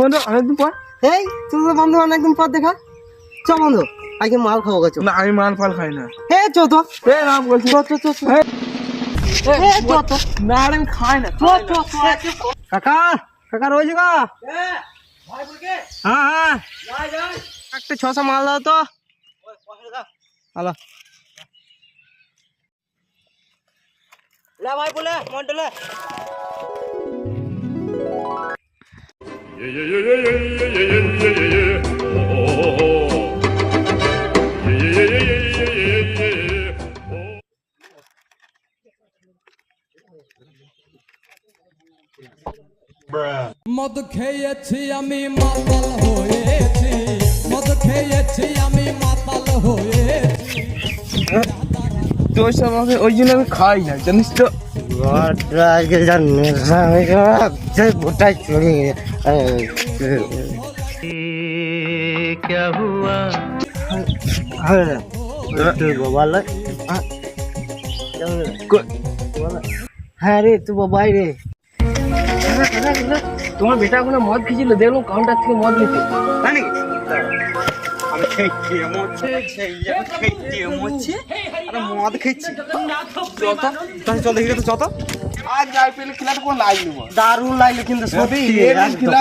বন্ধু অনেকদিন পর। এই তুমি তো বন্ধু অনেকদিন পর দেখা। চ বন্ধু আগে মাল খাওয়া গেছো। না আমি মাল ফাল খাই না। এ চো তো এ না বলছি না আর আমি খাই না। কাকা কাকা রয়েছে গা? হ্যাঁ হ্যাঁ একটা 600 মাল দাও তো। হ্যালো লে ভাই বলে মন্ডলে মদ খেয়েছি আমি মাতাল হয়েছি, মদ খেয়েছি আমি মাতাল হয়েছি। তোর সব আমাকে ওই জন্য আমি খাই না জানিস তো। গোটাই চলে হ্যাঁ রে তুই বাবাই রে। তোমার বেটা কোনো মদ খেয়েছিল, দেখলাম কাউন্টার থেকে মদ নিতে। তাই নাকি? আমি খেয়েছি মদ খেয়েছি। চল দেখি তো চত আর যাই পেলে খেলাটা কোনো লাগলো দারুণ লাগলো কিন্তু সত্যি খেলা